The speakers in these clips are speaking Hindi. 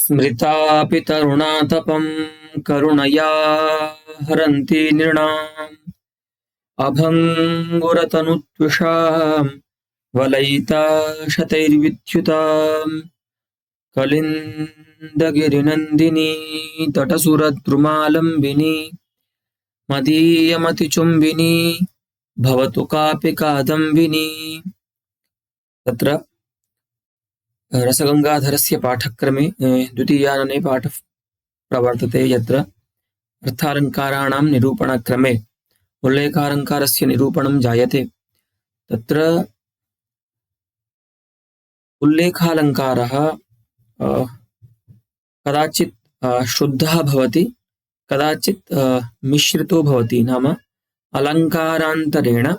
स्मृतापि तरुणातपं करुणया हरन्ति नृणाम् अभङ्गुरतनुत्विषां वलयिता शतैर्विद्युताम् कलिन्दगिरिनन्दिनी तटसुरद्रुमालम्बिनी मदीयमतिचुम्बिनी भवतु कापि कादम्बिनी। तत्र रसगंगाधरस्य पाठक्रमे द्वितीयानने पाठः प्रवर्तते, यत्र अर्थालङ्काराणां निरूपणक्रमे उल्लेखालङ्कारस्य निरूपणं जायते। तत्र उल्लेखालङ्कारः कदाचित् शुद्धः भवति, कदाचित् मिश्रितो भवति। नाम अलङ्कारान्तरेण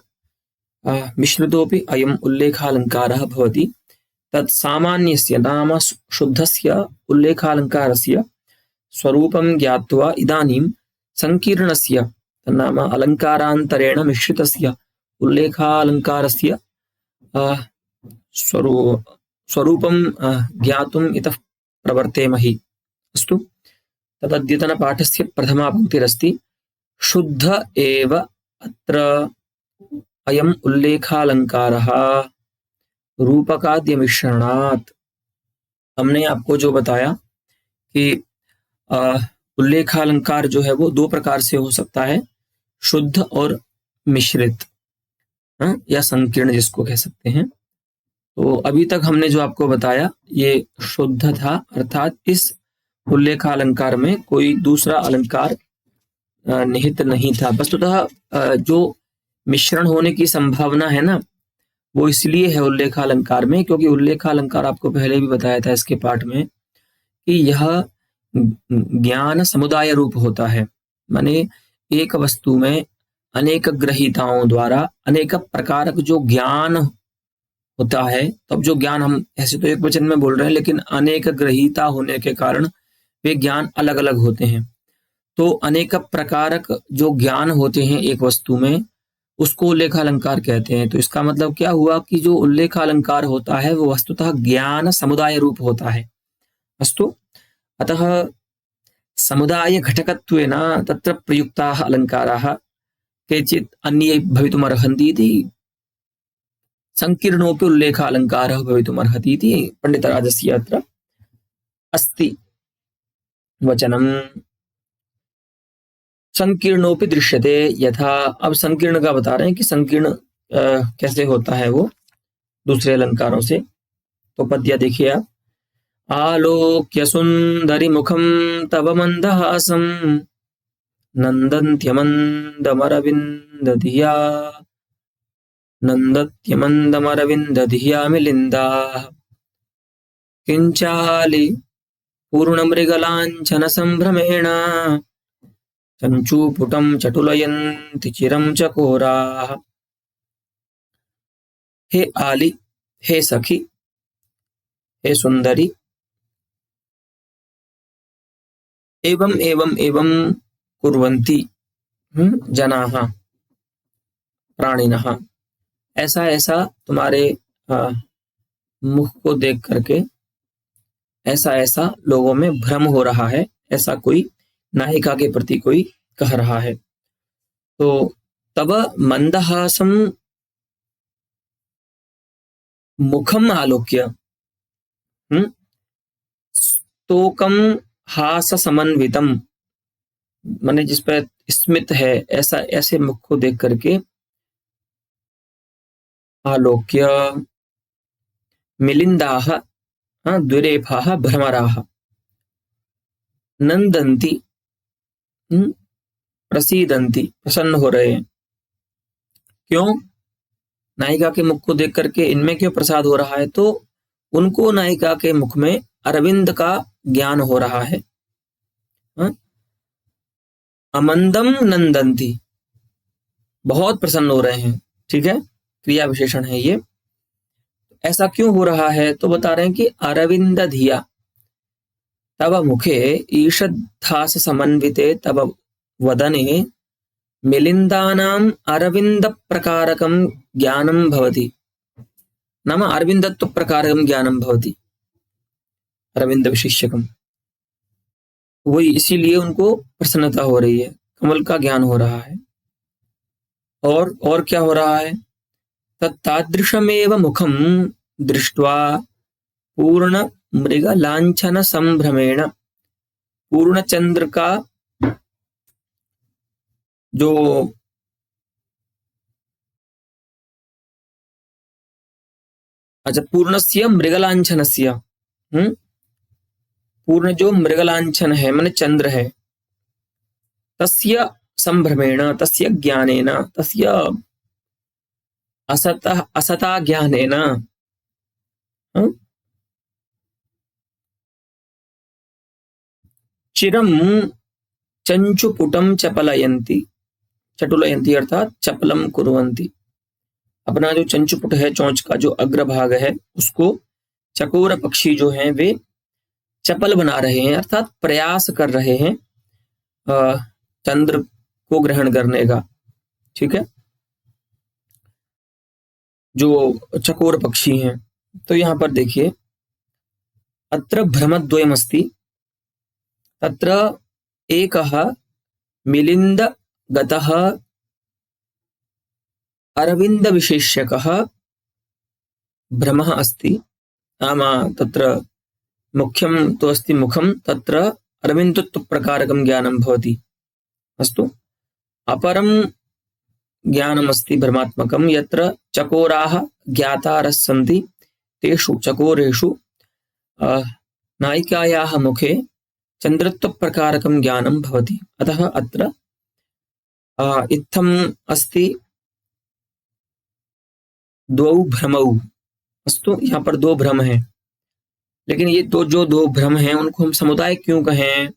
मिश्रितोऽपि अयम् उल्लेखालङ्कारः भवति। तत् सामान्यस्य नाम शुद्धस्य उल्लेखालङ्कारस्य स्वरूपं ज्ञात्वा इदानीं संकीर्णस्य नाम अलङ्कारान्तरेण मिश्रितस्य उल्लेखालङ्कारस्य स्वरूपं ज्ञातुम् इतः प्रवर्तेमहि। अस्तु, तदद्यतनपाठस्य प्रथमा पंक्तिरस्ति शुद्ध एव अत्र अयम् उल्लेखालङ्कारः रूपकाद्य मिश्रणात्। हमने आपको जो बताया कि उल्लेखालंकार जो है वो दो प्रकार से हो सकता है, शुद्ध और मिश्रित, या संकीर्ण जिसको कह सकते हैं। तो अभी तक हमने जो आपको बताया ये शुद्ध था, अर्थात इस उल्लेखालंकार में कोई दूसरा अलंकार निहित नहीं था। वस्तुतः जो मिश्रण होने की संभावना है ना, वो इसलिए है उल्लेखालंकार में क्योंकि उल्लेखालंकार आपको पहले भी बताया था इसके पाठ में कि यह ज्ञान समुदाय रूप होता है। माने एक वस्तु में अनेक ग्रहीताओं द्वारा अनेक प्रकार का जो ज्ञान होता है, तब जो ज्ञान, हम ऐसे तो एक वचन में बोल रहे हैं लेकिन अनेक ग्रहीता होने के कारण वे ज्ञान अलग अलग होते हैं। तो अनेक प्रकारक जो ज्ञान होते हैं एक वस्तु में, उसको उल्लेखालंकार कहते हैं। तो इसका मतलब क्या हुआ कि जो उल्लेखालंकार होता है वो वस्तुतः ज्ञान समुदाय रूप होता है। अस्तु, अतः समुदाय घटकत्वेन तत्र प्रयुक्ताः अलङ्काराः केचित् अन्ये भवितुमर्हन्ति इति संकीर्णोऽपि उल्लेखालङ्कारः भवितुमर्हति इति पण्डितराजस्य अत्र अस्ति वचनम्। संकीर्णोपि दृश्यते यथा, अब संकीर्ण का बता रहे हैं कि संकीर्ण कैसे होता है वो दूसरे अलंकारों से। तो पद्य देखिए आप, आलोक्य सुंदरी मुखम तव मंदहासम नंदन्त्यमंदमरविंदधिया नंदत्यमंदमरविंदधिया मिलिंदा किंचाली पूर्णमृगलांछन संभ्रमेण चंचूपुटं चटुलयन्ति चिरं चकोराः। हे आली, हे सखी, हे सुंदरी, एवं एवं एवं कुर्वन्ति जनाः प्राणिनः, ऐसा ऐसा तुम्हारे मुख को देख करके ऐसा ऐसा लोगों में भ्रम हो रहा है, ऐसा कोई नायिका के प्रति कोई कह रहा है। तो तब मंदहासम मुखम आलोक्य, स्तोकम हास समन्वितम, माने जिस पर स्मित है, ऐसा ऐसे मुख को देख करके आलोक्य मिलिंदाः द्विरेफाः भ्रमराः नंदन्ति प्रसीदंती, प्रसन्न हो रहे हैं। क्यों? नायिका के मुख को देख करके इनमें क्यों प्रसाद हो रहा है? तो उनको नायिका के मुख में अरविंद का ज्ञान हो रहा है। अमंदम नंदंती, बहुत प्रसन्न हो रहे हैं। ठीक है, क्रिया विशेषण है ये। ऐसा क्यों हो रहा है? तो बता रहे हैं कि अरविंद धिया तब मुखे ईषद्धास समन्विते तब वदने मिलिंदानाम अरविंद प्रकारकम ज्ञानम भवति, नाम अरविंदत्व प्रकारकम ज्ञानम भवति, अरविंद विशिष्यकम। वही इसीलिए उनको प्रसन्नता हो रही है, कमल का ज्ञान हो रहा है। और क्या हो रहा है? तत्तादृशमेव मुखम दृष्ट्वा पूर्ण मृग लांछन संभ्रमेण, पूर्ण चंद्र का जो अच्छा पूर्णस्य मृगलांछनस्य, पूर्ण जो मृगलांछन है माने चंद्र है, तस्य संभ्रमेण तस्य ज्ञानेन तस्य असता ज्ञानेन चिरम चंचुपुटम चटुलयंती अर्थात चपलम कुर्वन्ति। अपना जो चंचुपुट है, चोंच का जो अग्रभाग है, उसको चकोर पक्षी जो हैं वे चपल बना रहे हैं, अर्थात प्रयास कर रहे हैं चंद्र को ग्रहण करने का। ठीक है, जो चकोर पक्षी हैं। तो यहां पर देखिए, अत्र भ्रमद्वयमस्ति, तत्र एकः मिलिंद गतः अरविंद विशेष्यकः भ्रमः अस्ति। नाम तत्र मुख्यं तु अस्ति मुखं, तत्र अरविन्दत्व प्रकारकं ज्ञानं भवति। अस्तु, अपरं ज्ञानमस्ति भ्रमात्मकं, यत्र चकोराः ज्ञातारः सन्ति, तेषु चकोरेषु नायिकायाः मुखे चन्द्रत्व प्रकारकं ज्ञानं भवति। अतः अत्र इत्थम् अस्ति द्वौ भ्रमौ। अस्तु, यहाँ पर दो भ्रम हैं, लेकिन ये जो दो भ्रम हैं उनको हम समुदाय क्यों कहें?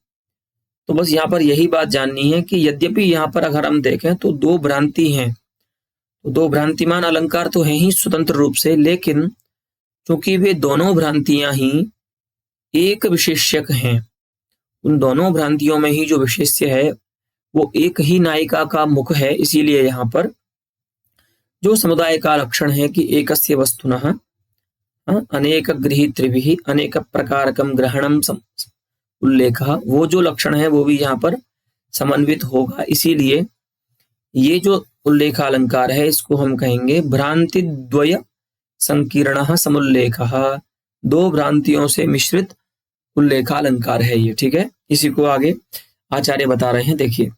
तो बस यहाँ पर यही बात जाननी है कि यद्यपि यहाँ पर अगर हम देखें तो दो भ्रांति हैं, तो दो भ्रांतिमान अलंकार तो हैं ही स्वतंत्र रूप से, लेकिन चूंकि वे दोनों भ्रांतियां ही एक विशेष्यक हैं, उन दोनों भ्रांतियों में ही जो विशेष्य है वो एक ही नायिका का मुख है, इसीलिए यहाँ पर जो समुदाय का लक्षण है कि एकस्य वस्तुनः अनेक गृहीतृभिः अनेक प्रकारकं ग्रहणम उल्लेखः, वो जो लक्षण है वो भी यहाँ पर समन्वित होगा। इसीलिए ये जो उल्लेखालंकार है इसको हम कहेंगे भ्रांति द्वय संकीर्णः समुल्लेखः, दो भ्रांतियों से मिश्रित उल्लेखालंकार है ये। ठीक है, इसी को आगे आचार्य बता रहे हैं। देखिए,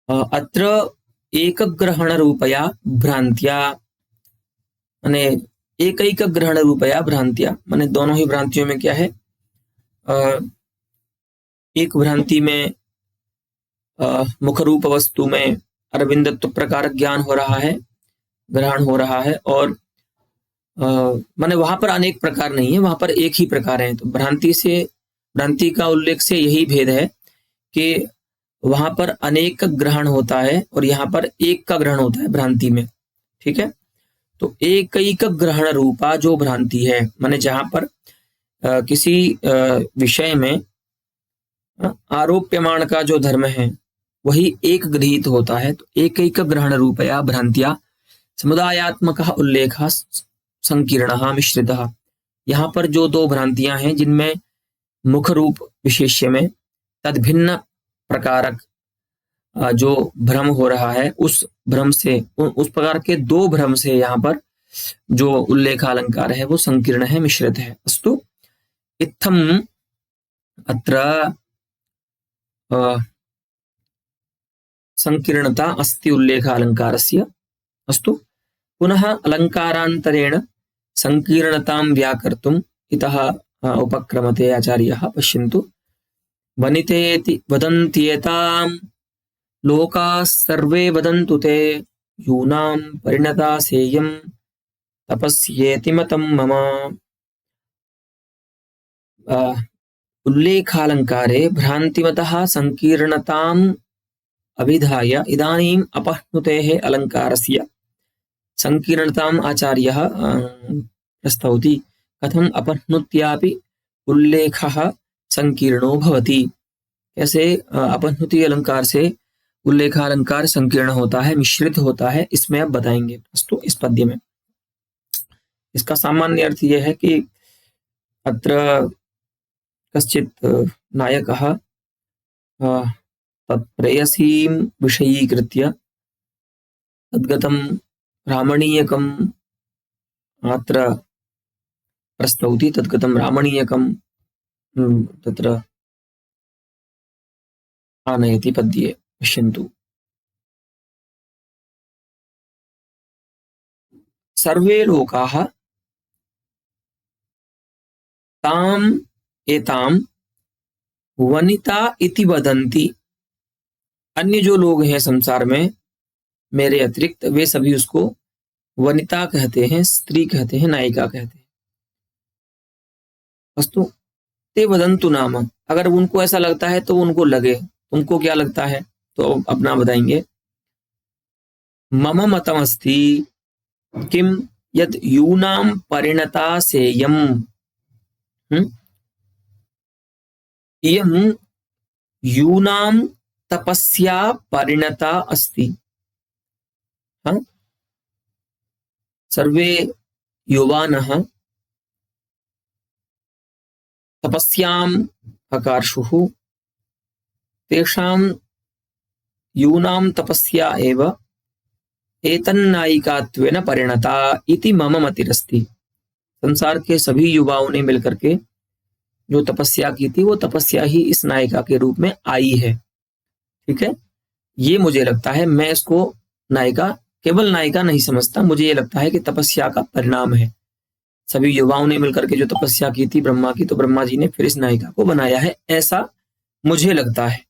अत्र एक ग्रहण रूपया भ्रांत्या, माने एक ग्रहण रूपया भ्रांत्या, माने दोनों ही भ्रांतियों में क्या है, एक भ्रांति में मुख रूप वस्तु में अरविंदत्व प्रकार ज्ञान हो रहा है, ग्रहण हो रहा है, और माने वहां पर अनेक प्रकार नहीं है, वहां पर एक ही प्रकार है। तो भ्रांति का उल्लेख से यही भेद है कि वहां पर अनेक ग्रहण होता है और यहाँ पर एक का ग्रहण होता है भ्रांति में। ठीक है, तो एक ग्रहण रूपा जो भ्रांति है, माने जहां पर किसी विषय में आरोप्यमाण का जो धर्म है वही एक गृहीत होता है, तो एक ग्रहण रूपया भ्रांत्या समुदायात्मकः उल्लेखः संकीर्णः मिश्रितः। यहाँ पर जो दो भ्रांतियां हैं जिनमें मुख रूप विशेष्य में तद्भिन्न प्रकारक जो भ्रम हो रहा है, उस भ्रम से, उस प्रकार के दो भ्रम से यहाँ पर जो उल्लेखालंकार है वो संकीर्ण है, मिश्रित है। अस्तु, इत्थम अत्र संकीर्णता अस्ति उल्लेखालंकारस्य। अस्तु, पुनः अलंकारांतरेण संकीर्णतां व्याकर्तुम् इतः उपक्रमते आचार्यः। पश्यन्तु, वनितेति वदन्त्येतां लोकाः सर्वे वदन्तु ते, यूनां परिणता सेयं तपस्येति मतं मम। उल्लेखालंकारे भ्रांतिमतः संकीर्णताम् अभिधाय इदानीम् अपह्नुतेः अलंकारस्य संकीर्णताम् आचार्यः प्रस्तौति। कथम अपह्नुत्यापि उल्लेखः संकीर्णो भवति, कैसे अपह्नुति अलंकार से उल्लेखालंकार संकीर्ण होता है, मिश्रित होता है, इसमें अब बताएंगे। अस्तु, इस पद्य में इसका सामान्य अर्थ यह है कि अत्र कश्चित् नायकः तत्प्रेयसीं विषयीकृत्य तद्गतं रामणीयकम् अत्र प्रस्तौति, तद्गतं रामणीयकं तत्र आनयति पद्ये। पश्यन्तु, सर्वे लोकाः ताम् एतां वनिता इति वदन्ति। अन्य जो लोग हैं संसार में मेरे अतिरिक्त, वे सभी उसको वनिता कहते हैं, स्त्री कहते हैं, नायिका कहते हैं। अस्तु ते वदन्तु नाम, अगर उनको ऐसा लगता है तो उनको लगे। तुमको क्या लगता है तो अपना बताएंगे। मम मतमस्ति किम यद यूनां परिणता सेयम, इयं यूनां तपस्या परिणता अस्ति। सर्वे युवानः तपस्याम् अकार्षुः, तेषां यूनां तपस्या एव एतन्नायिकात्वेन परिणता इति मम मतिरस्ति। संसार के सभी युवाओं ने मिलकर के जो तपस्या की थी वो तपस्या ही इस नायिका के रूप में आई है। ठीक है, ये मुझे लगता है। मैं इसको नायिका, केवल नायिका नहीं समझता, मुझे ये लगता है कि तपस्या का परिणाम है। सभी युवाओं ने मिलकर के जो तपस्या की थी ब्रह्मा की, तो ब्रह्मा जी ने फिर इस नायिका को बनाया है, ऐसा मुझे लगता है।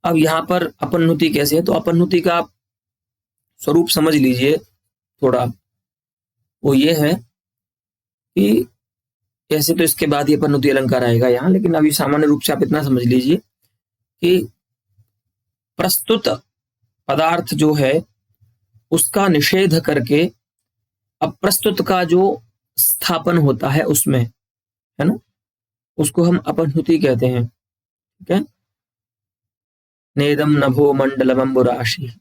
अब यहाँ पर अपन्नुति कैसे है, तो अपन्नुति का स्वरूप समझ लीजिए थोड़ा। वो ये है कि ऐसे तो इसके बाद ये अपन्नुति अलंकार आएगा यहाँ, लेकिन अभी सामान्य रूप से आप इतना समझ लीजिए कि प्रस्तुत पदार्थ जो है उसका निषेध करके अप्रस्तुत का जो स्थापन होता है उसमें, है ना, उसको हम अपन्नुति कहते हैं। ठीक है, नेदम नभो मंडलमंबुराशि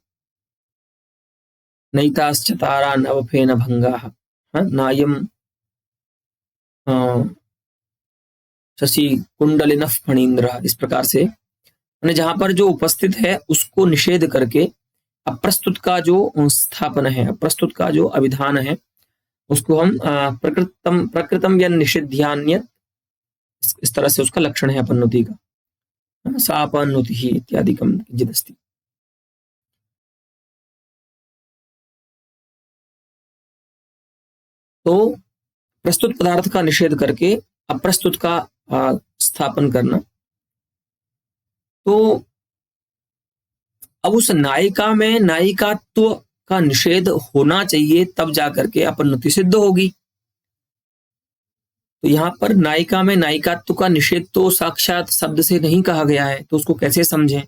नैताश्चतारा नवफेन भंगाः नायम शशि कुंडलिनः फणीन्द्रः। इस प्रकार से जहां पर जो उपस्थित है उसको निषेध करके अप्रस्तुत का जो स्थापन है, अप्रस्तुत का जो अभिधान है, उसको हम प्रकृतम या निषिध्यान्यत, इस तरह से उसका लक्षण है अपन्नुति का। सापन्नुति ही इत्यादिकम जिदस्ति। तो प्रस्तुत पदार्थ का निषेध करके अप्रस्तुत का स्थापन करना। तो अब उस नायिका में नायिकात्व का निषेध होना चाहिए, तब जाकर के अपन्नुति सिद्ध होगी। तो यहां पर नायिका में नायिकात्व का निषेध तो साक्षात शब्द से नहीं कहा गया है, तो उसको कैसे समझें।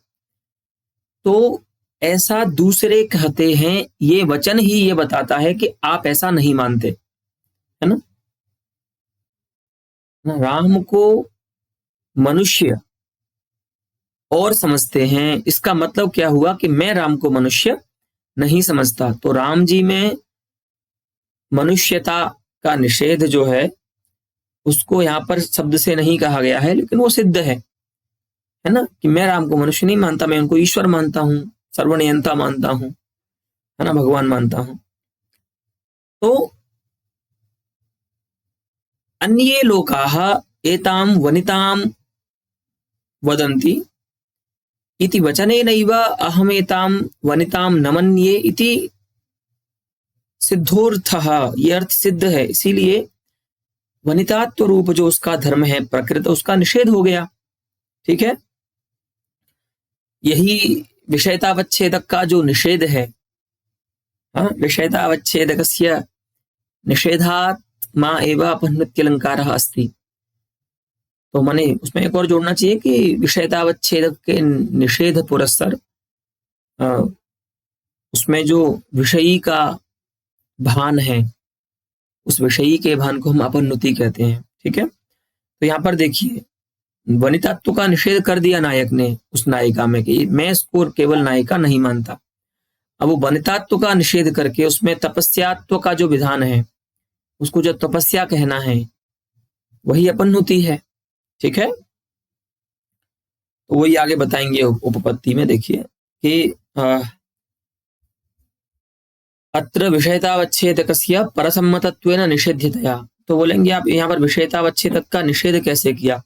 तो ऐसा दूसरे कहते हैं, ये वचन ही ये बताता है कि आप ऐसा नहीं मानते, है ना। राम को मनुष्य और समझते हैं, इसका मतलब क्या हुआ कि मैं राम को मनुष्य नहीं समझता। तो राम जी में मनुष्यता का निषेध जो है उसको यहाँ पर शब्द से नहीं कहा गया है, लेकिन वो सिद्ध है ना, कि मैं राम को मनुष्य नहीं मानता, मैं उनको ईश्वर मानता हूं, सर्वनियंता मानता हूं, है ना, भगवान मानता हूं। तो अन्ये लोकाः एतां वनितां वदन्ति इति वचनेनैव अहमेतां वनितां न मन्ये इति सिद्धोर्थः, ये अर्थ सिद्ध है। इसीलिए वनितात्व रूप जो उसका धर्म है प्रकृत, उसका निषेध हो गया। ठीक है, यही विषयतावच्छेदक का जो निषेध है, विषयतावच्छेदकस्य निषेधात् मा एव अपन्नुत्यलंकारः अस्ति। तो माने उसमें एक और जोड़ना चाहिए कि विषयतावच्छेदक के निषेध पुरस्सर उसमें जो विषयी का भान है, उस विषयी के भान को हम अपन्नुति कहते हैं। ठीक है, तो यहाँ पर देखिए वनितात्व का निषेध कर दिया नायक ने उस नायिका में कि मैं इसको केवल नायिका नहीं मानता। अब वो वनितात्व का निषेध करके उसमें तपस्यात्व का जो विधान है, उसको जो तपस्या कहना है, वही अपन्नुति है। ठीक है, तो वही आगे बताएंगे उपपत्ति में। देखिए कि अत्र विषयतावच्छेदकस्य परसम्मतत्वेन निषेध्यतया, तो बोलेंगे आप यहाँ पर विषयतावच्छेदक का निषेध कैसे किया?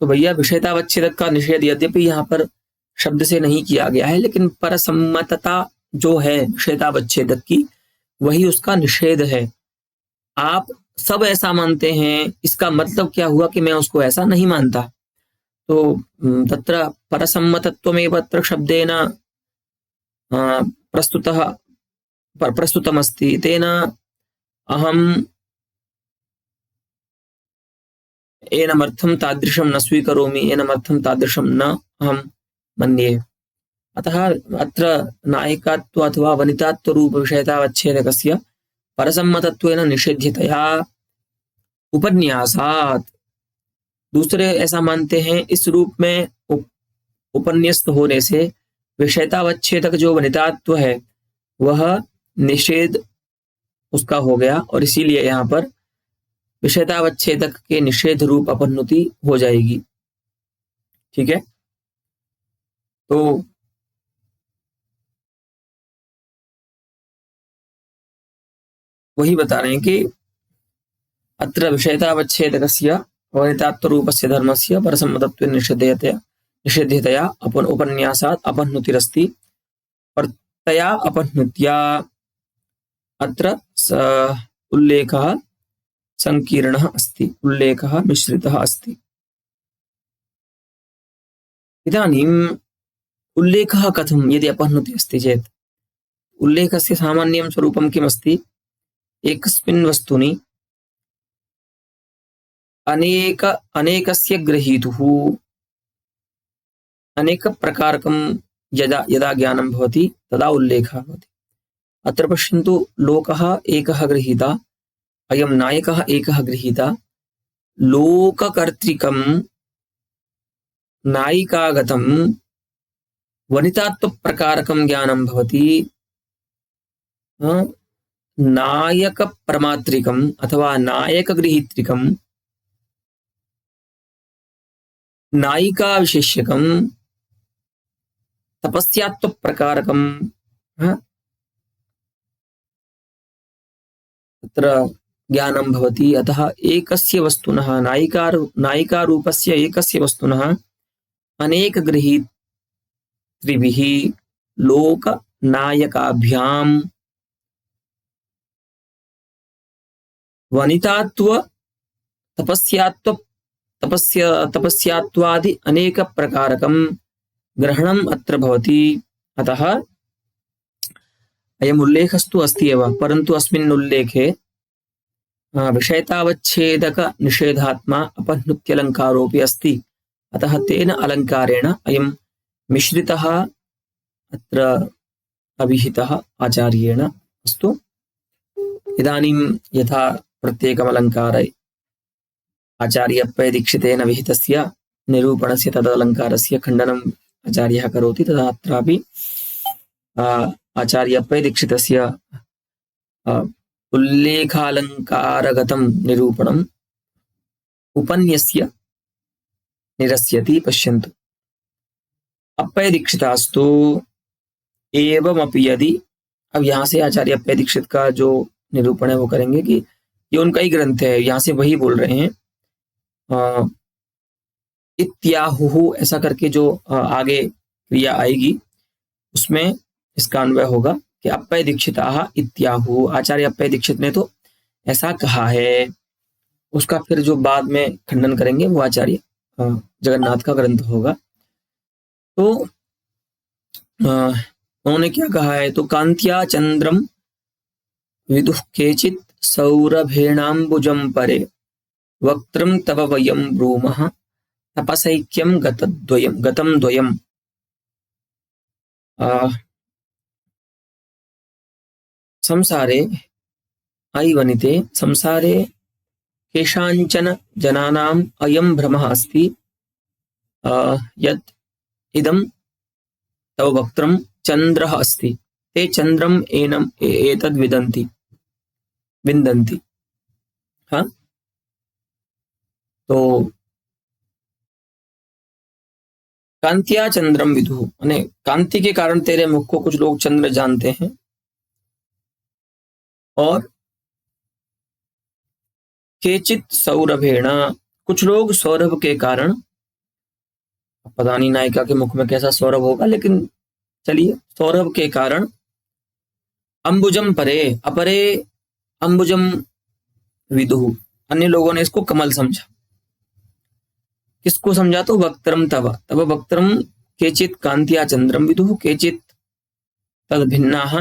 तो भैया विषयतावच्छेदक का निषेध यद्यपि यहाँ पर शब्द से नहीं किया गया है, लेकिन परसम्मतता जो है विषयतावच्छेदक की, वही उसका निषेध है। आप सब ऐसा मानते हैं, इसका मतलब क्या हुआ कि मैं उसको ऐसा नहीं मानता। तो तत्र परसम्मतत्वमेव अत्र शब्देन प्रस्तुतमस्ति, तेन अहम् एनमर्थं तादृशं न स्वीकरोमि, एनमर्थं तादृशं न अहं मन्ये। अतः अत्र नायिकात्व अथवा वनितात्व विषयतावच्छेदकस्य परसम्मतत्वेन निषेध्यतया उपन्यासात्। दूसरे ऐसा मानते हैं इस रूप में उपन्यस्त होने से विषयतावच्छेदक जो वनितात्व है वह निषेध उसका हो गया, और इसीलिए यहाँ पर विषयतावच्छेदक के निषेध रूप अपनुति हो जाएगी। ठीक है, तो वही बता रहे हैं कि अत्र विषयतावच्छेदकस्य वनितात्वरूपस्य धर्मस्य परसम्मतत्वेन निषेध्यतया उपन्यासात् अपनुतिरस्ति, और तया अपनुत्या अत्र उल्लेखः संकीर्णः अस्ति, उल्लेखः मिश्रितः अस्ति। इदानीम् उल्लेखः कथं, यदि अपनुति अस्ति चेत् उल्लेखस्य सामान्यं स्वरूपं किमस्ति? एकस्मिन् वस्तुनि अनेकस्य गृहीतुः अनेकप्रकारकं यदा यदा ज्ञानं भवति तदा उल्लेखः भवति। अत्र पश्यन्तु, लोकः एकः गृहीता, अयं नायकः एकः गृहीता, लोककर्तृकं नायिकागतं वनितात्वप्रकारकं ज्ञानं भवति, नायकप्रमात्रिकम् अथवा नायकगृहीत्रिकं नायिकाविशेष्यकं तपस्यात्वप्रकारकं तत्र ज्ञानं भवति। अतः एकस्य वस्तुनः नायिकारूपस्य एकस्य वस्तुनः अनेकगृहीतृभिः लोकनायकाभ्यां वनितात्व तपस्यात्वादि अनेकप्रकारकं ग्रहणम् अत्र भवति। अतः अयम् उल्लेखस्तु अस्ति एव, परन्तु अस्मिन् उल्लेखे विषयतावच्छेदक निषेधात्मा अपनुत्यलङ्कारोऽपि अस्ति। अतः तेन अलङ्कारेण अयं मिश्रितः अत्र अभिहितः आचार्येण। अस्तु, इदानीं यथा प्रत्येकम् अलङ्कारे आचार्यप्पयदीक्षितेन विहितस्य निरूपणस्य तदलङ्कारस्य खण्डनम् आचार्यः करोति, तथा अत्रापि आचार्यप्पयदीक्षितस्य उल्लेखालङ्कारगतं निरूपणम् उपन्यस्य निरस्यति। पश्यन्तु, अप्पयदीक्षितास्तु एवमपि यदि, अब यहाँ से आचार्य अप्पयदीक्षित का जो निरूपण है वो करेंगे कि ये उनका ही ग्रंथ है, यहाँ से वही बोल रहे हैं। इत्याहुः ऐसा करके जो आगे क्रिया आएगी उसमें इसका अन्वय होगा कि अप्पयदीक्षिताः इत्याहुः, आचार्य अप्पयदीक्षित ने तो ऐसा कहा है। उसका फिर जो बाद में खंडन करेंगे वो आचार्य जगन्नाथ का ग्रंथ होगा। तो उन्होंने क्या कहा है? तो कांत्या चंद्रम विदुः केचित् सौरभेणाम्बुजं परे वक्त्रं तव वयं ब्रूमः तपसैक्यं गतं द्वयम्। संसारे अयि वनिते, संसारे केषाञ्चन जनानाम् अयं भ्रमः अस्ति यत् इदं तव वक्त्रं चन्द्रः अस्ति, ते चन्द्रम् एतद् विन्दन्ति। हाँ, तो कांतिया चंद्रम विदुः, माने कांति के कारण तेरे मुख को कुछ लोग चंद्र जानते हैं, और केचित सौरभेण, कुछ लोग सौरभ के कारण, पता नहीं नायिका के मुख में कैसा सौरभ होगा, लेकिन चलिए, सौरभ के कारण अंबुजम परे, अपरे अंबुजम विदुः, अन्य लोगों ने इसको कमल समझा। किसको समझा? तो वक्त्रम तव वक्त्रम केचित कांतिया चंद्रम विदुः केचित तद भिन्नाः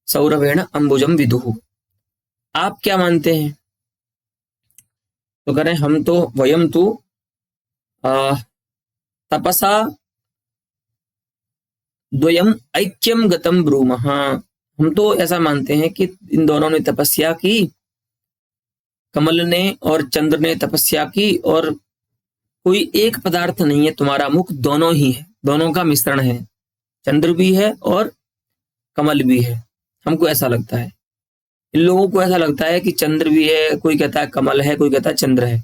सौरभेण अंबुजम विदुः। आप क्या मानते हैं? तो करें हम तो वयम तो तपसा द्वयम ऐक्यम गतम ब्रूमः, हम तो ऐसा मानते हैं कि इन दोनों ने तपस्या की, कमल ने और चंद्र ने तपस्या की, और कोई एक पदार्थ नहीं है, तुम्हारा मुख दोनों ही है, दोनों का मिश्रण है, चंद्र भी है और कमल भी है। हमको ऐसा लगता है, इन लोगों को ऐसा लगता है कि चंद्र भी है, कोई कहता है कमल है, कोई कहता है चंद्र है।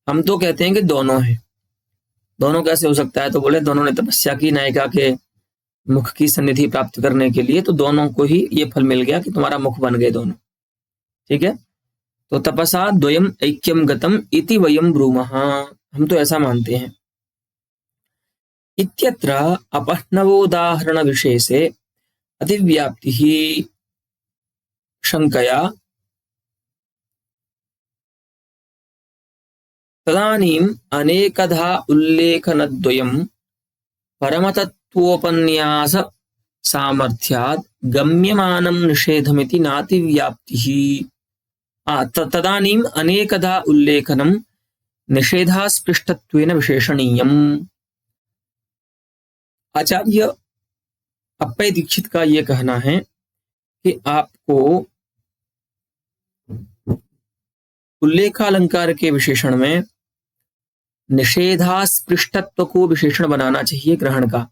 हम तो कहते हैं कि दोनों है। दोनों कैसे हो सकता है? तो बोले दोनों ने तपस्या की नायिका के मुख की सन्निधि प्राप्त करने के लिए, तो दोनों को ही ये फल मिल गया कि तुम्हारा मुख बन गए दोनों। ठीक है, तो तपसा द्वयम ऐक्यम गतम इति वयम ब्रूमः, हम तो ऐसा मानते हैं। इत्यत्र अपह्नवोदाहरण विशेषे अतिव्याप्तिः शंकया तदानीम् अनेकधा उल्लेखनद्वयं परमतत्त्वोपन्यास सामर्थ्यात् गम्यमानं निषेधमिति नातिव्याप्तिः। तदानीम् अनेकधा उल्लेखनं निषेधास्पृष्टत्वेन विशेषणीयम्। आचार्य अप्पय दीक्षित का ये कहना है कि आपको उल्लेखालंकार के विशेषण में निषेधास्पृष्टत्व को विशेषण बनाना चाहिए ग्रहण का।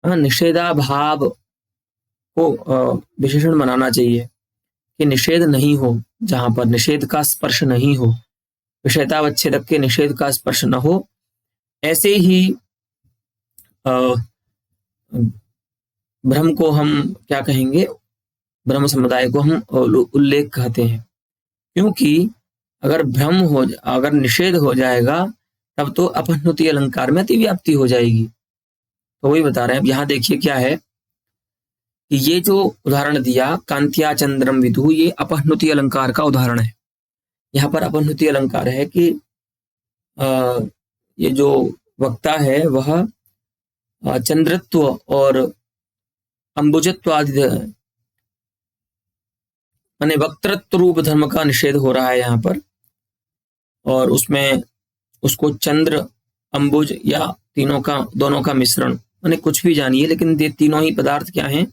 निषेधाभाव को विशेषण बनाना चाहिए कि निषेध नहीं हो, जहां पर निषेध का स्पर्श नहीं हो, विषयतावच्छेदक के निषेध का स्पर्श न हो, ऐसे ही ब्रह्म को हम क्या कहेंगे, ब्रह्म समुदाय को हम उल्लेख कहते हैं। क्योंकि अगर निषेध हो जाएगा तब तो अपहनुति अलंकार में अतिव्याप्ति हो जाएगी। तो वही बता रहे हैं। अब यहाँ देखिए क्या है कि ये जो उदाहरण दिया कांतिया चंद्रम विदुः, ये अपहनुति अलंकार का उदाहरण है। यहाँ पर अपहनुति अलंकार है कि ये जो वक्ता है वह चंद्रत्व और अंबुजत्व आदि माने वक्तृत्व रूप धर्म का निषेध हो रहा है यहाँ पर, और उसमें उसको चंद्र, अंबुज या दोनों का मिश्रण, माने कुछ भी जानिए, लेकिन ये तीनों ही पदार्थ क्या हैं?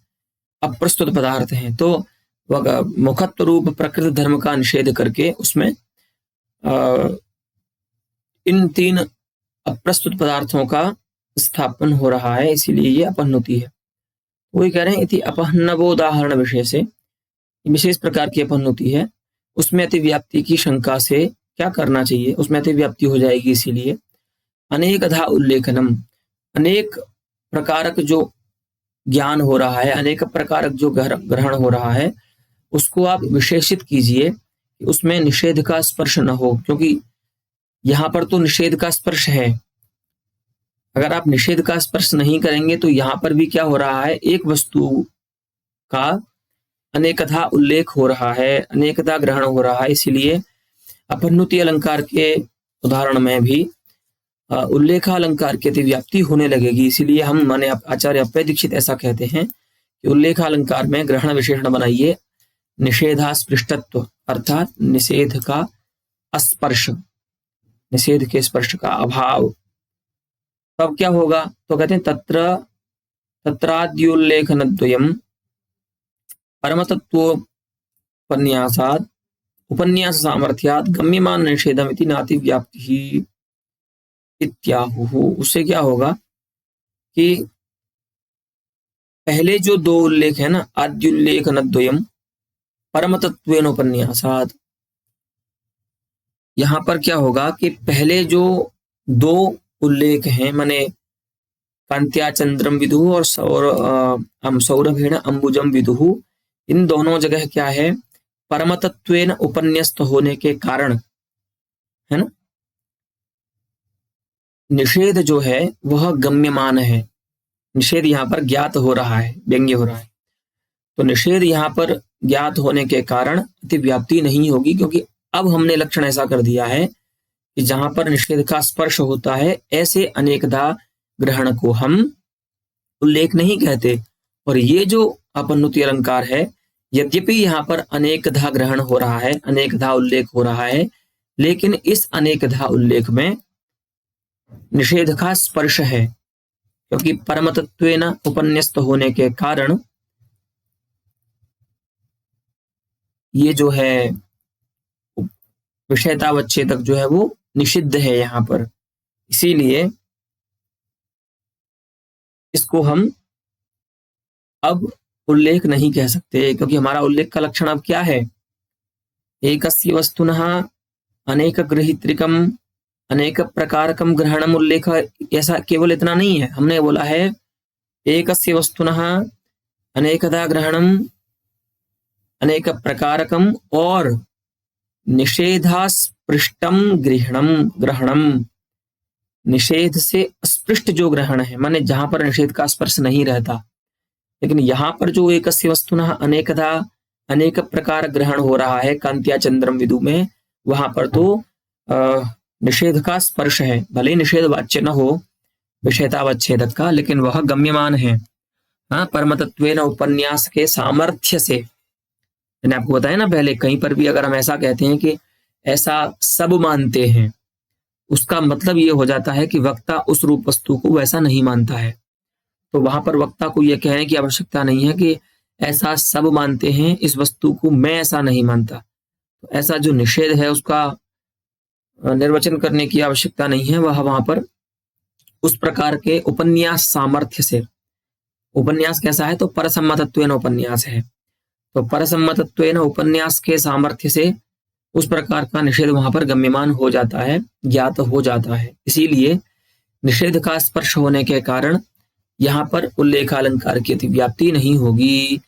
अप्रस्तुत पदार्थ हैं। तो मुखत्व रूप प्रकृति धर्म का निषेध करके उसमें इन तीन अप्रस्तुत पदार्थों का स्थापन हो रहा है, इसीलिए ये अपहनुति है। वही कह रहे हैं इति अपहनवोदाहरण विषय से, विशेष प्रकार की अपहनुति है, उसमें अतिव्याप्ति की शंका से क्या करना चाहिए? उसमें अतिव्याप्ति हो जाएगी, इसीलिए अनेकधा उल्लेखनम, अनेक प्रकारक जो ज्ञान हो रहा है, अनेक प्रकारक जो ग्रहण हो रहा है, उसको आप विशेषित कीजिए कि उसमें निषेध का स्पर्श न हो, क्योंकि यहाँ पर तो निषेध का स्पर्श है। अगर आप निषेध का स्पर्श नहीं करेंगे तो यहाँ पर भी क्या हो रहा है? एक वस्तु का अनेकधा उल्लेख हो रहा है, अनेकधा ग्रहण हो रहा है, इसीलिए अपहनुति अलंकार के उदाहरण में भी उल्लेखालंकार की अतिव्याप्ति होने लगेगी। इसीलिए हम माने आचार्य अप्पय दीक्षित ऐसा कहते हैं कि उल्लेखालंकार में ग्रहण विशेषण बनाइए निषेधास्पृष्टत्व, अर्थात निषेध का स्पर्श, निषेध के स्पर्श का अभाव। तब क्या होगा? तो कहते हैं तत्राद्योल्लेखनद्वयम् परमतत्त्वोपन्यासात् उपन्यास सामर्थ्यात् गम्यमान निषेधमिति नातिव्याप्तिः इत्याहुः। उससे क्या होगा कि पहले जो दो उल्लेख है ना, आद्युल्लेखनद्वयम् परमतत्त्वेन उपन्यासात्, यहाँ पर क्या होगा कि पहले जो दो उल्लेख हैं, माने कांत्या चंद्रम विदुः और सौरभेण अंबुजम विदुः, इन दोनों जगह क्या है, परमतत्वेन उपन्यस्त होने के कारण, है ना, निषेध जो है वह गम्यमान है। निषेध यहाँ पर ज्ञात हो रहा है, व्यंग्य हो रहा है। तो निषेध यहाँ पर ज्ञात होने के कारण अतिव्याप्ति नहीं होगी, क्योंकि अब हमने लक्षण ऐसा कर दिया है कि जहां पर निषेध का स्पर्श होता है ऐसे अनेकधा ग्रहण को हम उल्लेख नहीं कहते। और ये जो अपनुति अलंकार है, यद्यपि यहाँ पर अनेकधा ग्रहण हो रहा है, अनेकधा उल्लेख हो रहा है, लेकिन इस अनेकधा उल्लेख में निषेध का स्पर्श है, क्योंकि परमतत्वेन उपन्यस्त होने के कारण ये जो है विषयतावच्छेदक जो है वो निषिद्ध है यहाँ पर। इसीलिए इसको हम अब उल्लेख नहीं कह सकते, क्योंकि हमारा उल्लेख का लक्षण अब क्या है, एकस्य वस्तुनः अनेक गृहीतृकम अनेक प्रकारकम ग्रहणम उल्लेख। ऐसा केवल इतना नहीं है, हमने बोला है एकस्य वस्तुनः अनेकदा ग्रहणम अनेक प्रकारकम और निषेधास्पृष्टम ग्रहणम, निषेध से स्पृष्ट जो ग्रहण है, माने जहां पर निषेध का स्पर्श नहीं रहता। लेकिन यहाँ पर जो एकस्य वस्तुनः अनेकधा अनेक प्रकार ग्रहण हो रहा है कांत्या चंद्रम विदु में, वहां पर तो निषेध का स्पर्श है, भले निषेध वाच्य न हो विषयतावच्छेदक का, लेकिन वह गम्यमान है। हाँ, परमतत्वेन उपन्यास के सामर्थ्य से, मैंने आपको बताया ना पहले, कहीं पर भी अगर हम ऐसा कहते हैं कि ऐसा सब मानते हैं, उसका मतलब ये हो जाता है कि वक्ता उस रूप वस्तु को वैसा नहीं मानता है। तो वहां पर वक्ता को यह कहने की आवश्यकता नहीं है कि ऐसा सब मानते हैं इस वस्तु को, मैं ऐसा नहीं मानता। तो ऐसा जो निषेध है उसका निर्वचन करने की आवश्यकता नहीं है, वह वहां पर उस प्रकार के उपन्यास सामर्थ्य से, उपन्यास कैसा है तो परसम्मतत्वेन उपन्यास है, तो परसम्मतत्वेन उपन्यास के सामर्थ्य से उस प्रकार का निषेध वहां पर गम्यमान हो जाता है, ज्ञात हो जाता है। इसीलिए निषेध का स्पर्श होने के कारण यहाँ पर उल्लेखालंकार की अतिव्याप्ति नहीं होगी।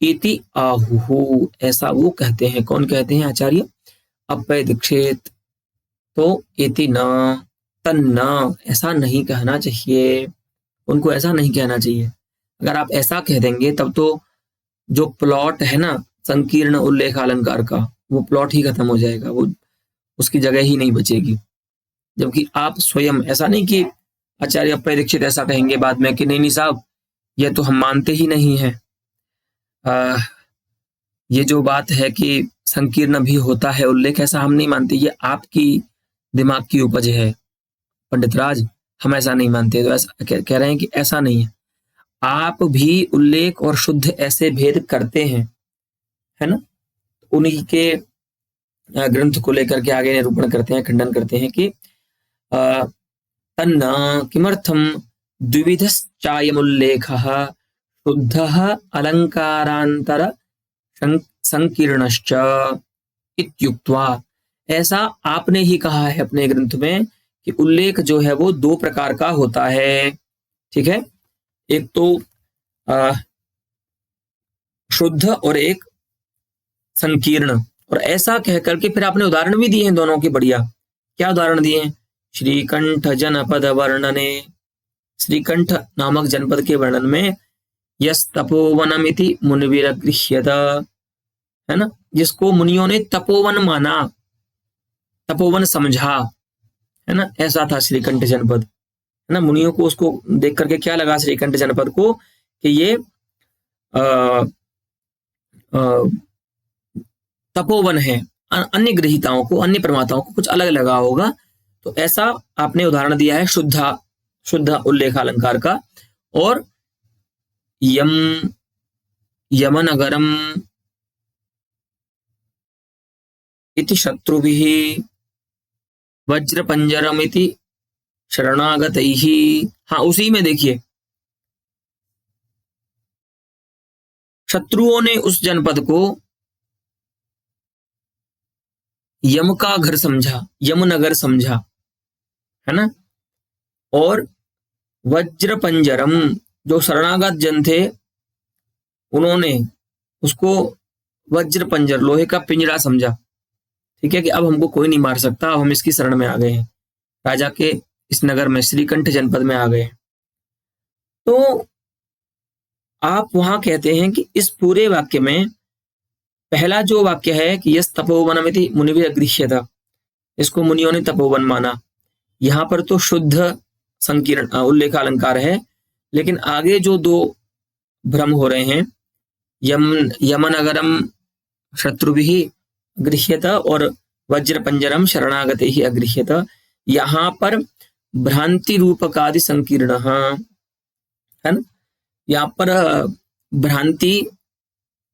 इति आहुः, ऐसा वो कहते हैं। कौन कहते हैं? आचार्य अप्पय दीक्षित। तो इति न तन्न, ऐसा नहीं कहना चाहिए, उनको ऐसा नहीं कहना चाहिए। अगर आप ऐसा कह देंगे तब तो जो प्लॉट है ना संकीर्ण उल्लेख अलंकार का, वो प्लॉट ही खत्म हो जाएगा, वो उसकी जगह ही नहीं बचेगी। जबकि आप स्वयं ऐसा नहीं कि आचार्य अप्पय दीक्षित ऐसा कहेंगे बाद में कि नहीं साहब ये तो हम मानते ही नहीं है, ये जो बात है कि संकीर्ण भी होता है उल्लेख, ऐसा हम नहीं मानते, ये आपकी दिमाग की उपज है पंडित राज, हम ऐसा नहीं मानते। तो ऐसा कह रहे हैं कि ऐसा नहीं है, आप भी उल्लेख और शुद्ध ऐसे भेद करते हैं, है ना। उन्हीं के ग्रंथ को लेकर के आगे निरूपण करते हैं, खंडन करते हैं कि तन्न किमर्थम द्विविधश्चायमुल्लेखः शुद्धः अलंकारांतर संकीर्णश्च इत्युक्त्वा। ऐसा आपने ही कहा है अपने ग्रंथ में कि उल्लेख जो है वो दो प्रकार का होता है, ठीक है, एक तो शुद्ध और एक संकीर्ण। और ऐसा कह करके फिर आपने उदाहरण भी दिए हैं दोनों के, बढ़िया। क्या उदाहरण दिए हैं? श्रीकंठ जनपद वर्णने, श्रीकंठ नामक जनपद के वर्णन में यस तपोवनमिति मुनिभिर्गृह्यत, है ना, जिसको मुनियों ने तपोवन माना, तपोवन समझा, है ना, ऐसा था श्रीकंठ जनपद, है ना। मुनियों को उसको देख करके क्या लगा श्रीकंठ जनपद को कि ये तपोवन है, अन्य गृहीताओं को, अन्य प्रमाताओं को कुछ अलग लगा होगा। तो ऐसा आपने उदाहरण दिया है शुद्ध उल्लेख अलंकार का। और यमनगरम इति शत्रुभिः वज्रपंजरम इति शरणागतैः। हाँ, उसी में देखिए, शत्रुओं ने उस जनपद को यम का घर समझा, यमनगर समझा, है ना। और वज्र पंजरम, जो शरणागत जन थे उन्होंने उसको वज्र पंजर, लोहे का पिंजरा समझा। ठीक है, कि अब हमको कोई नहीं मार सकता, अब हम इसकी शरण में आ गए हैं, राजा के इस नगर में, श्रीकंठ जनपद में आ गए। तो आप वहां कहते हैं कि इस पूरे वाक्य में पहला जो वाक्य है कि यस तपोवनमिति मुनिभिः गृह्यत, इसको मुनियों ने तपोवन माना, यहां पर तो शुद्ध संकीर्ण उल्लेख अलंकार है। लेकिन आगे जो दो भ्रम हो रहे हैं, यमनगरम शत्रुभिः गृह्यत और वज्र पंजरम शरणागते ही अगृह्यत, यहां पर भ्रांति रूपकादि संकीर्ण है ना, यहाँ पर भ्रांति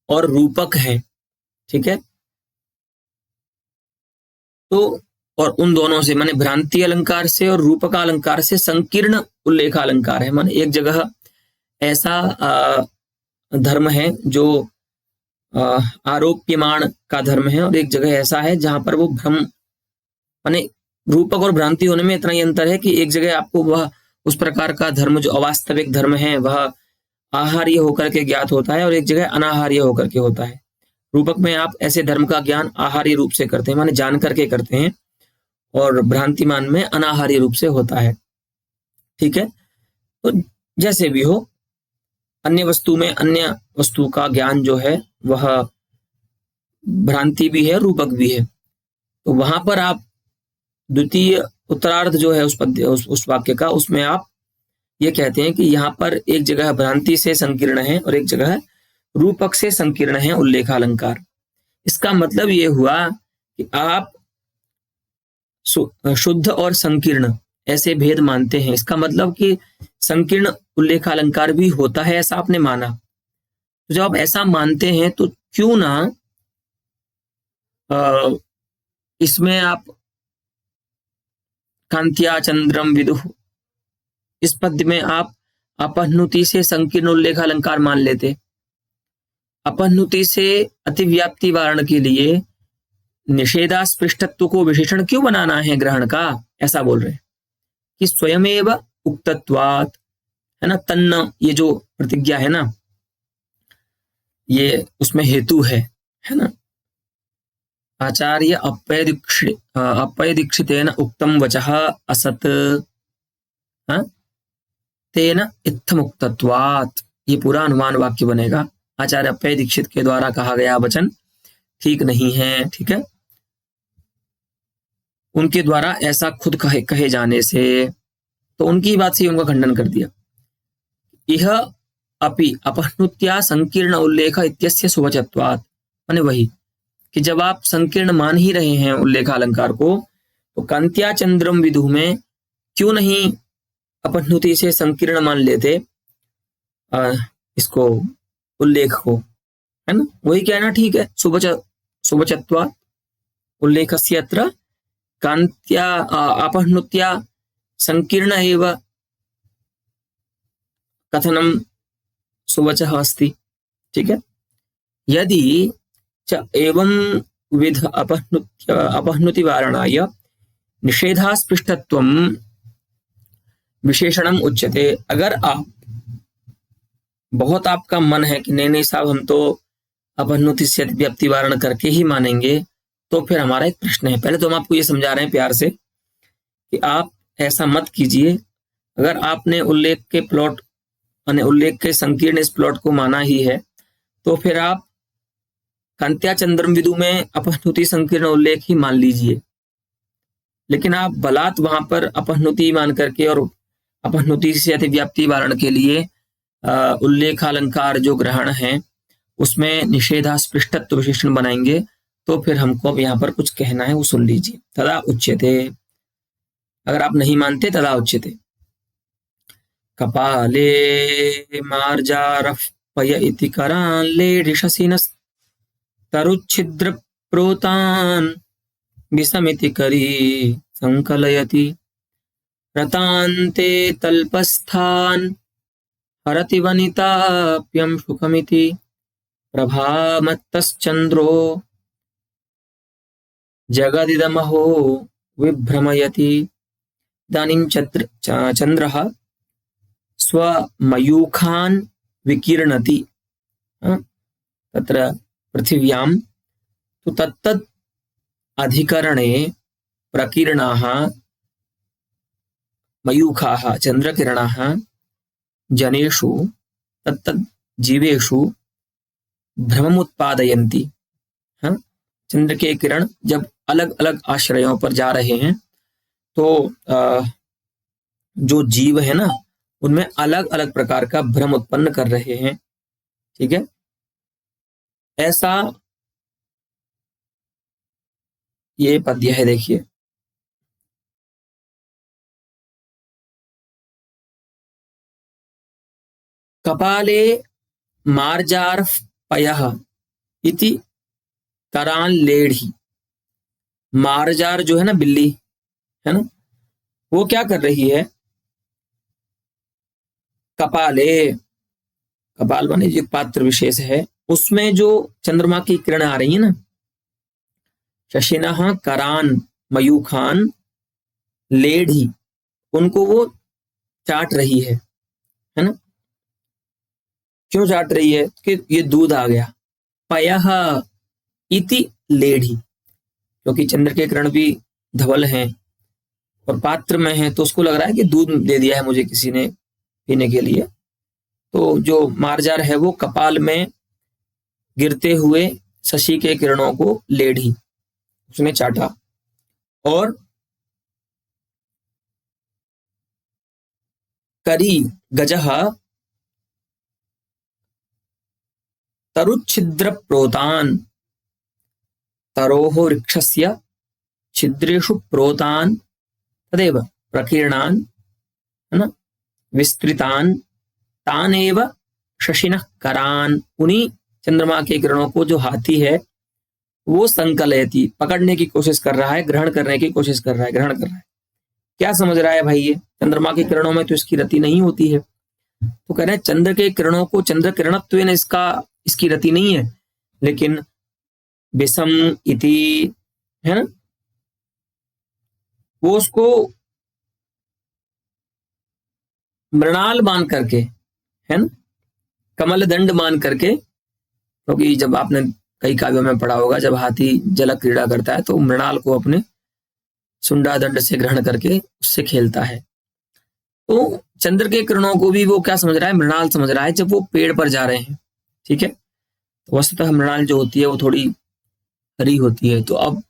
और रूपक है। ठीक है, तो और उन दोनों से माने भ्रांति अलंकार से और रूपक अलंकार से संकीर्ण उल्लेख अलंकार है। माने एक जगह ऐसा धर्म है जो आरोप्यमाण का धर्म है, और एक जगह ऐसा है जहां पर वो भ्रम, माने रूपक और भ्रांति होने में इतना ही अंतर है कि एक जगह आपको वह उस प्रकार का धर्म जो अवास्तविक धर्म है वह आहार्य होकर के ज्ञात होता है, और एक जगह अनाहार्य होकर के होता है। रूपक में आप ऐसे धर्म का ज्ञान आहार्य रूप से करते हैं, माने जान करके करते हैं, और भ्रांतिमान में अनाहार्य रूप से होता है। ठीक है, तो जैसे भी हो, अन्य वस्तु में अन्य वस्तु का ज्ञान जो है वह भ्रांति भी है, रूपक भी है। तो वहां पर आप द्वितीय उत्तरार्ध जो है उस वाक्य का, उसमें आप ये कहते हैं कि यहाँ पर एक जगह भ्रांति से संकीर्ण है और एक जगह रूपक से संकीर्ण है उल्लेख अलंकार। इसका मतलब ये हुआ कि आप शुद्ध और संकीर्ण ऐसे भेद मानते हैं। इसका मतलब कि संकीर्ण उल्लेख अलंकार भी होता है, ऐसा आपने माना। तो जब आप ऐसा मानते हैं तो क्यों ना इसमें आप कांत्या चंद्रम विदुः, इस पद्य में आप अपहनुति से संकीर्ण उल्लेख अलंकार मान लेते। अपहनुति से अतिव्याप्ति वारण के लिए निषेधास्पृष्टत्व को विशेषण क्यों बनाना है ग्रहण का, ऐसा बोल रहे हैं कि स्वयमेव उक्तत्वात्, है ना, तन्न, ये जो प्रतिज्ञा है ना, ये उसमें हेतु है ना। आचार्य अप्पय दीक्षितेन उक्तम वचः असत तेन इत्थमुक्तत्वात्, ये पूरा अनुमान वाक्य बनेगा। आचार्य अप्पय दीक्षित के द्वारा कहा गया वचन ठीक नहीं है। ठीक है, उनके द्वारा ऐसा खुद कहे जाने से, तो उनकी बात से उनका खंडन कर दिया। यह अपि अपहनुत्या संकीर्ण उल्लेख इत्यस्य सुवचत्वात्, माने वही कि जब आप संकीर्ण मान ही रहे हैं उल्लेख अलंकार को, तो कांत्या चंद्रम विदुः में क्यों नहीं अपहनुति से संकीर्ण मान लेते इसको उल्लेख को, है ना। वही कहना ठीक है, सुवचत्वात् उल्लेखस्य अत्र कांत्या अपहनुत्या संकीर्ण एव कथनम सुवचः अस्ति। ठीक है, यदि च एवं विध अपहनुति वारणाय निषेधास्पृष्टत्वं विशेषणम उच्यते। अगर आप बहुत आपका मन है कि नहीं साहब हम तो अपहनुति से अतिव्याप्ति वारण करके ही मानेंगे, तो फिर हमारा एक प्रश्न है। पहले तो हम आपको ये समझा रहे हैं प्यार से कि आप ऐसा मत कीजिए। अगर आपने उल्लेख के प्लॉट यानी उल्लेख के संकीर्ण इस प्लॉट को माना ही है, तो फिर आप कांत्या चंद्रम विदु में अपहनुति संकीर्ण उल्लेख ही मान लीजिए। लेकिन आप बलात् वहां पर अपहनुति मान करके और अपहनुति से अतिव्याप्ति वारण के लिए उल्लेख अलंकार जो ग्रहण है उसमें निषेधास्पृष्टत्व विशेषण बनाएंगे, तो फिर हमको अब यहाँ पर कुछ कहना है, वो सुन लीजिए। तदा उच्यते, अगर आप नहीं मानते तदा उच्यते। कपाले मार्जारपय इति करान् लेढिशसिनस्तरुच्छिद्र प्रोतान् विषमिति करी संकलयति रतान्ते तल्पस्थान् हरति वनिताप्यं सुखमिति प्रभामत्तश्चन्द्रो जगदिदमहो विभ्रमयति। इदानीं चन्द्रः स्वमयूखान् विकीर्णति तत्र पृथिव्यां तु तत्तद् अधिकरणे प्रकीर्णाः मयूखाः चंद्रकिरणाः जनेषु तत्तद् जीवेषु भ्रममुत्पादयन्ति। चंद्र के किरण जब अलग अलग आश्रयों पर जा रहे हैं तो जो जीव है ना उनमें अलग अलग प्रकार का भ्रम उत्पन्न कर रहे हैं। ठीक है, ऐसा ये पद्य है, देखिए। कपाले मार्जारपयः इति करान लेढ़ी। मार्जार जो है ना बिल्ली, है ना, वो क्या कर रही है? कपाले, कपाल माने जो पात्र विशेष है, उसमें जो चंद्रमा की किरण आ रही है ना, शशिनः करान मयूखान लेढ़ी, उनको वो चाट रही है ना। क्यों चाट रही है? कि ये दूध आ गया। पयः इति लेढ़ी, क्योंकि चंद्र के किरण भी धवल हैं और पात्र में है, तो उसको लग रहा है कि दूध दे दिया है मुझे किसी ने पीने के लिए। तो जो मार्जार है वो कपाल में गिरते हुए शशि के किरणों को लेढ़ी, उसने चाटा। और करी गजः तरुच्छिद्र प्रोतान, तरोः वृक्षस्य छिद्रेषु प्रोतान तदेव प्रकीर्णान, है ना, विस्तृतान तानेव शशिनः करान। उन्हीं चंद्रमा के किरणों को जो हाथी है वो संकलयति, पकड़ने की कोशिश कर रहा है, ग्रहण करने की कोशिश कर रहा है, ग्रहण कर रहा है। क्या समझ रहा है भाई? ये चंद्रमा की किरणों में तो इसकी रति नहीं होती है। तो कह रहे हैं चंद्र के किरणों को, चंद्र किरणत्व ने इसकी रति नहीं है, लेकिन विषम इति, है ना, वो उसको मृणाल मान करके, है ना, कमल दंड मान करके, क्योंकि जब आपने कई काव्यों में पढ़ा होगा, जब हाथी जल क्रीड़ा करता है तो मृणाल को अपने सुंडा दंड से ग्रहण करके उससे खेलता है। तो चंद्र के किरणों को भी वो क्या समझ रहा है? मृणाल समझ रहा है, जब वो पेड़ पर जा रहे हैं। ठीक है, तो वस्तुतः मृणाल जो होती है वो थोड़ी हरी होती है, तो अब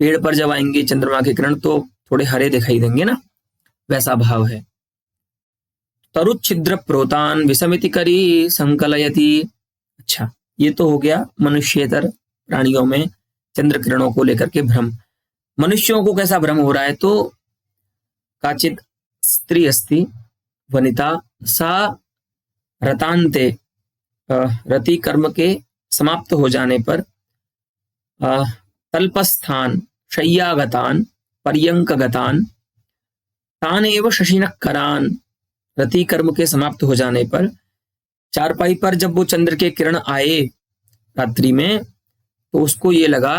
पेड़ पर जब आएंगे चंद्रमा के किरण तो थोड़े हरे दिखाई देंगे ना, वैसा भाव है। तरुच्छिद्र प्रोतान विषमिति करी संकलयति। अच्छा, ये तो हो गया मनुष्येतर प्राणियों में चंद्र किरणों को लेकर के भ्रम। मनुष्यों को कैसा भ्रम हो रहा है? तो काचित स्त्री अस्ति वनिता सा रतांते, रति कर्म के समाप्त हो जाने पर तल्पस्थान शय्यागतान पर्यंकगतान तान एव शशिनः करान। रति कर्म के समाप्त हो जाने पर चारपाई पर जब वो चंद्र के किरण आए रात्रि में, तो उसको ये लगा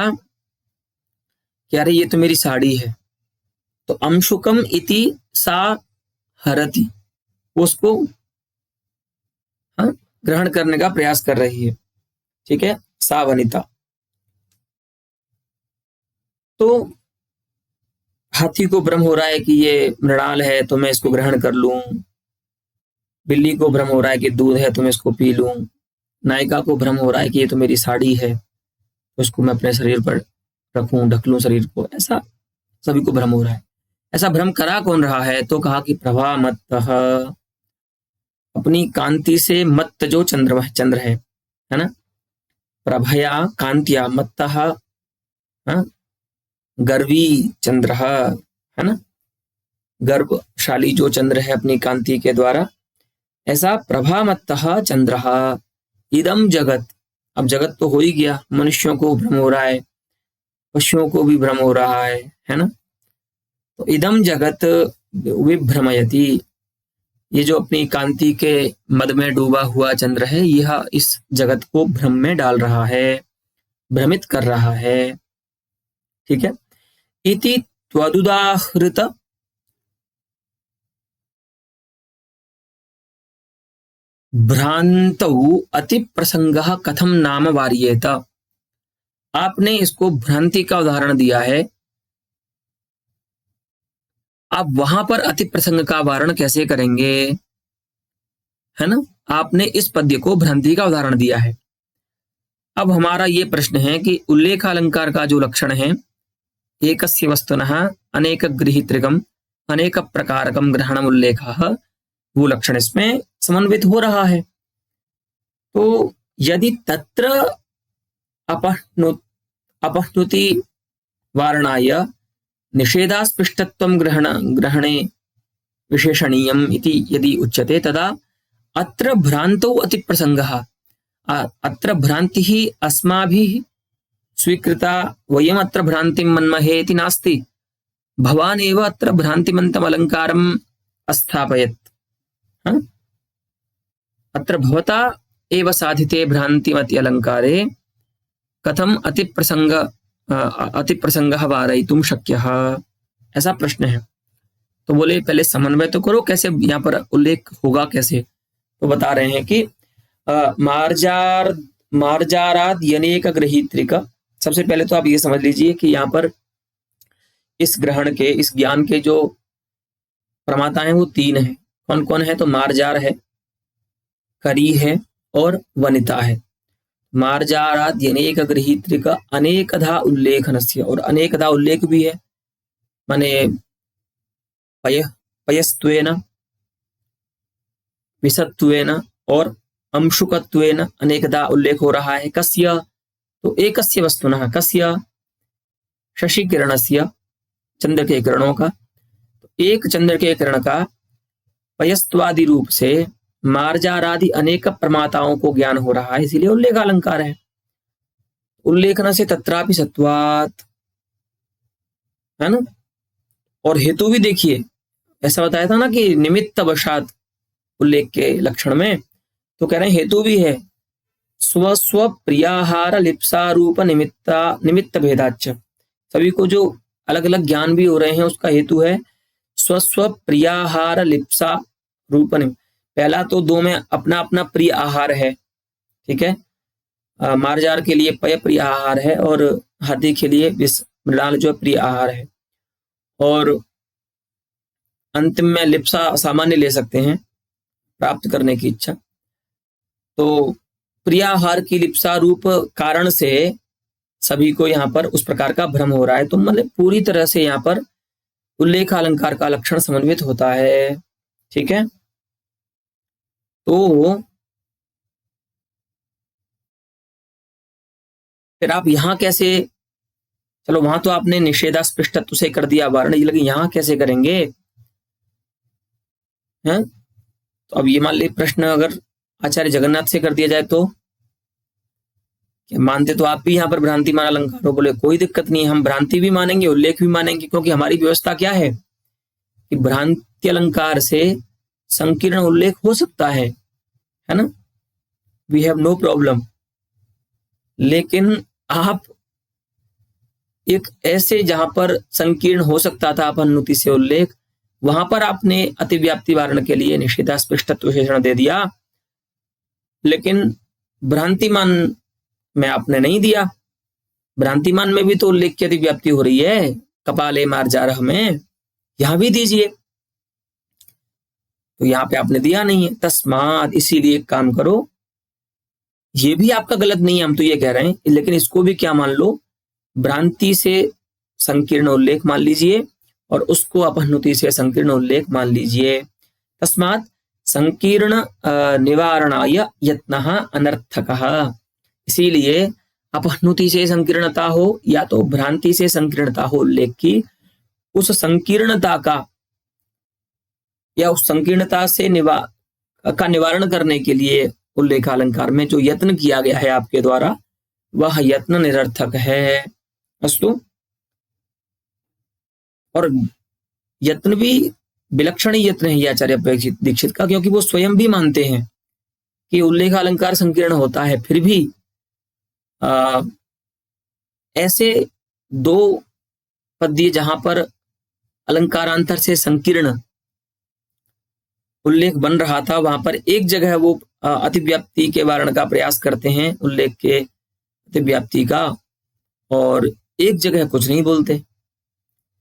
कि अरे ये तो मेरी साड़ी है, तो अंशुकम इति सा हरति, उसको ग्रहण करने का प्रयास कर रही है। ठीक है, सा वनिता। तो हाथी को भ्रम हो रहा है कि ये मृणाल है तो मैं इसको ग्रहण कर लूं, बिल्ली को भ्रम हो रहा है कि दूध है तो मैं इसको पी लूं, नायिका को भ्रम हो रहा है कि ये तो मेरी साड़ी है तो इसको मैं अपने शरीर पर रखूं, ढक लूं शरीर को। ऐसा सभी को भ्रम हो रहा है। ऐसा भ्रम करा कौन रहा है? तो कहा कि प्रभा मत्तः, अपनी कांति से मत्त जो चंद्र है ना, प्रभया कांत्या मत्तः, गर्वी चंद्र, है ना, गर्वशाली जो चंद्र है अपनी कांति के द्वारा, ऐसा प्रभा मत्तः चंद्र इदम जगत। अब जगत तो हो ही गया, मनुष्यों को भ्रम हो रहा है, पशुओं को भी भ्रम हो रहा है ना। तो इदम जगत विभ्रमयति, ये जो अपनी कांति के मद में डूबा हुआ चंद्र है, यह इस जगत को भ्रम में डाल रहा है, भ्रमित कर रहा है। ठीक है, इति त्वदुदाहृत भ्रांतौ अति प्रसंगः कथम नाम वार्येत। आपने इसको भ्रांति का उदाहरण दिया है, आप वहां पर अति प्रसंग का वारण कैसे करेंगे, है ना। आपने इस पद्य को भ्रांति का उदाहरण दिया है। अब हमारा ये प्रश्न है कि उल्लेख अलंकार का जो लक्षण है, एकस्य वस्तुनः अनेक गृहीतृकम अनेक प्रकारकम ग्रहणम उल्लेखः, वो लक्षण इसमें समन्वित हो रहा है। तो यदि तत्र अपहनुति वारणाय निषेधास्पृष्टत्वं ग्रहणे विशेषणीयम् इति यदि उच्यते तदा अत्र भ्रान्तौ अतिप्रसंगः, अत्र भ्रान्तिः अस्माभिः स्वीकृता, वयम् अत्र भ्रान्तिं मन्महे इति नास्ति, भवान् एव अत्र भ्रान्तिमन्तम् अलङ्कारम् अस्थापयत्। अत्र भवता एव साधिते भ्रान्तिमति अलङ्कारे कथम अतिप्रसंगः वारयितुं शक्यः, ऐसा प्रश्न है। तो बोले पहले समन्वय तो करो, कैसे यहाँ पर उल्लेख होगा कैसे। तो बता रहे हैं कि मार्जाराद यनेक गृहीतृक। सबसे पहले तो आप ये समझ लीजिए कि यहाँ पर इस ग्रहण के, इस ज्ञान के जो प्रमाता हैं वो तीन हैं। कौन कौन है, तो मार्जार है, करी है और वनिता है। मार्जाराद यनेक गृहीतृक अनेकधा उल्लेखनस्य, और अनेकधा उल्लेख भी है, माने पयस्त्वेन विसत्त्वेन और अंशुकत्वेन अनेकधा उल्लेख हो रहा है। कस्य, तो एकस्य वस्तुनः, कस्य, शशि किरणस्य, चंद्र के किरणों का। तो एक चंद्र के किरण का पयस्त्वादि रूप से मार्जारादि अनेक प्रमाताओं को ज्ञान हो रहा है, इसीलिए उल्लेख अलंकार है। उल्लेखन से तत्रापि सत्वात्, है ना। और हेतु भी देखिए, ऐसा बताया था ना कि निमित्त वशात उल्लेख के लक्षण में, तो कह रहे हैं हेतु भी है। स्व प्रियाहार लिप्सारूप निमित्त भेदाच। सभी को जो अलग अलग ज्ञान भी हो रहे हैं उसका हेतु है स्व प्रियाहार लिप्सा रूप। पहला तो दो में अपना अपना प्रिय आहार है, ठीक है। मार्जार के लिए पय प्रिय आहार है और हाथी के लिए विष मृणाल जो प्रिय आहार है। और अंतिम में लिप्सा सामान्य ले सकते हैं, प्राप्त करने की इच्छा। तो प्रियाहार की लिप्सा रूप कारण से सभी को यहाँ पर उस प्रकार का भ्रम हो रहा है। तो मतलब पूरी तरह से यहाँ पर उल्लेख अलंकार का लक्षण समन्वित होता है, ठीक है। तो फिर आप यहां कैसे, चलो वहां तो आपने निषेधास्पृष्टत्व से कर दिया वारण, ये लगे यहां कैसे करेंगे, हैं। तो अब ये मान ली प्रश्न अगर आचार्य जगन्नाथ से कर दिया जाए तो मानते तो आप भी यहाँ पर भ्रांति मान अलंकार हो। बोले कोई दिक्कत नहीं, हम भ्रांति भी मानेंगे उल्लेख भी मानेंगे, क्योंकि हमारी व्यवस्था क्या है कि भ्रांति अलंकार से संकीर्ण उल्लेख हो सकता है ना, वी हैव नो प्रॉब्लम। लेकिन आप एक ऐसे जहां पर संकीर्ण हो सकता था अपनुति से उल्लेख, वहां पर आपने अतिव्याप्ति वारण के लिए निषेधास्पृष्टत्व विशेषण दे दिया, लेकिन भ्रांतिमान में आपने नहीं दिया। भ्रांतिमान में भी तो उल्लेख की अतिव्याप्ति हो रही है, कपाले मार्जारः में, यहां भी दीजिए। तो यहाँ पे आपने दिया नहीं है, तस्मात, इसीलिए एक काम करो, ये भी आपका गलत नहीं है, हम तो ये कह रहे हैं, लेकिन इसको भी क्या मान लो, भ्रांति से संकीर्ण उल्लेख मान लीजिए और उसको अपहनुति से संकीर्ण उल्लेख मान लीजिए। तस्मात संकीर्ण निवारणाय यत्नः अनर्थकः। इसीलिए अपहनुति से संकीर्णता हो या तो भ्रांति से संकीर्णता हो उल्लेख की, उस संकीर्णता का या उस संकीर्णता से निवारण करने के लिए उल्लेख अलंकार में जो यत्न किया गया है आपके द्वारा, वह यत्न निरर्थक है। अस्तु। और यत्न भी विलक्षण ही यत्न है आचार्य दीक्षित का, क्योंकि वो स्वयं भी मानते हैं कि उल्लेख अलंकार संकीर्ण होता है, फिर भी ऐसे दो पद्य जहां पर अलंकारांतर से संकीर्ण उल्लेख बन रहा था वहां पर एक जगह वो अतिव्याप्ति के वारण का प्रयास करते हैं, उल्लेख के अतिव्याप्ति का, और एक जगह कुछ नहीं बोलते।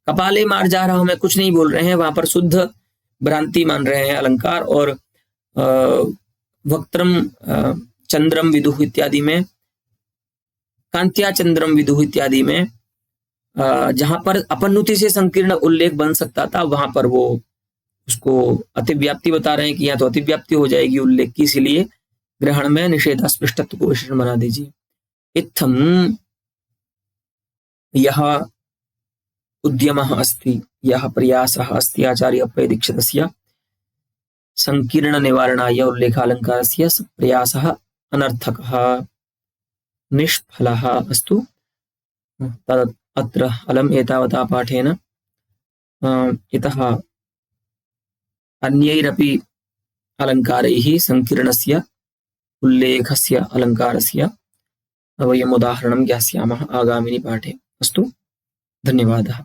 कपाले मार जा रहा हूं मैं कुछ नहीं बोल रहे हैं, वहां पर शुद्ध भ्रांति मान रहे हैं अलंकार। और वक्त्रम चंद्रम विदुः इत्यादि में, कांत्या चंद्रम विदुः इत्यादि में जहां पर अपनुति से संकीर्ण उल्लेख बन सकता था वहां पर वो उसको अतिव्याप्ति बता रहे हैं कि यहाँ तो अतिव्याप्ति हो जाएगी उल्लेख की, इसीलिए ग्रहण में निषेधास्पृष्टत्व को विशेषण बना दीजिए। इत्थम यह उद्यमः अस्ति, यह प्रयासः अस्ति आचार्य प्रदीक्षितस्य संकीर्ण निवारणाय उल्लेखालंकारस्य प्रयासः अनर्थकः निष्फलः अस्तु। तद् अत्र अलम् एतावता पाठेन इतः अन्यैरपि अलङ्कारैः संकीर्णस्य उल्लेखस्य अलङ्कारस्य वयम् उदाहरणं ज्ञास्यामः आगामिनि पाठे। अस्तु, धन्यवादः।